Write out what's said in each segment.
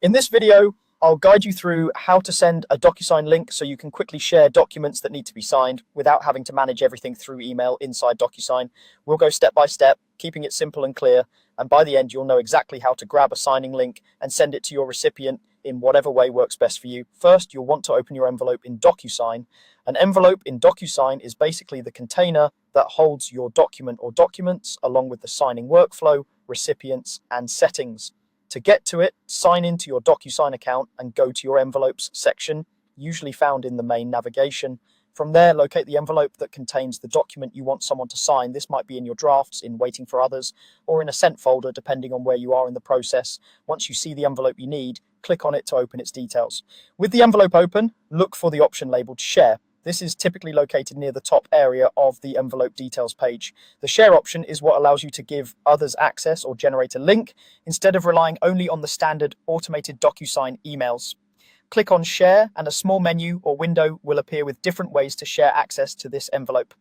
In this video, I'll guide you through how to send a Docusign link so you can quickly share documents that need to be signed without having to manage everything through email inside Docusign. We'll go step by step, keeping it simple and clear, and by the end you'll know exactly how to grab a signing link and send it to your recipient in whatever way works best for you. First, you'll want to open your envelope in Docusign. An envelope in Docusign is basically the container that holds your document or documents along with the signing workflow, recipients, and settings. To get to it, sign into your Docusign account and go to your envelopes section, usually found in the main navigation. From there, locate the envelope that contains the document you want someone to sign. This might be in your drafts, in waiting for others, or in a sent folder, depending on where you are in the process. Once you see the envelope you need, click on it to open its details. With the envelope open, look for the option labeled Share. This is typically located near the top area of the envelope details page. The share option is what allows you to give others access or generate a link instead of relying only on the standard automated Docusign emails. Click on Share and a small menu or window will appear with different ways to share access to this envelope.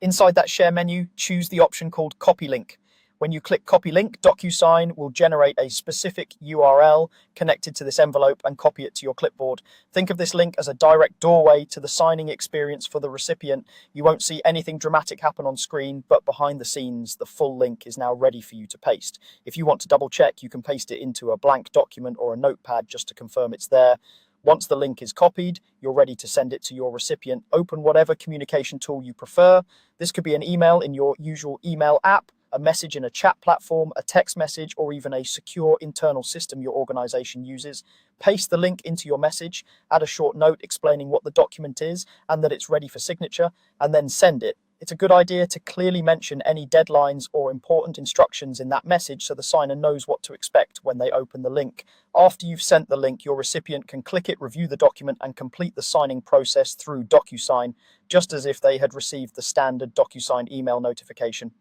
Inside that share menu, choose the option called Copy Link. When you click Copy Link, Docusign will generate a specific URL connected to this envelope and copy it to your clipboard. Think of this link as a direct doorway to the signing experience for the recipient. You won't see anything dramatic happen on screen, but behind the scenes, the full link is now ready for you to paste. If you want to double check, you can paste it into a blank document or a notepad just to confirm it's there. Once the link is copied, you're ready to send it to your recipient. Open whatever communication tool you prefer. This could be an email in your usual email app, a message in a chat platform, a text message, or even a secure internal system your organization uses. Paste the link into your message, add a short note explaining what the document is and that it's ready for signature, and then send it. It's a good idea to clearly mention any deadlines or important instructions in that message so the signer knows what to expect when they open the link. After you've sent the link, your recipient can click it, review the document, and complete the signing process through Docusign, just as if they had received the standard Docusign email notification.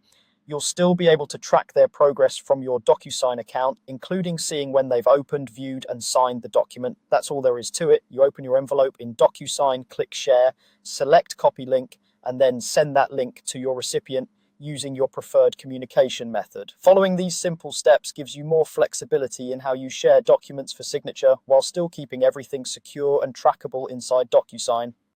You'll still be able to track their progress from your Docusign account, including seeing when they've opened, viewed, and signed the document. That's all there is to it. You open your envelope in Docusign, click Share, select Copy Link, and then send that link to your recipient using your preferred communication method. Following these simple steps gives you more flexibility in how you share documents for signature while still keeping everything secure and trackable inside Docusign.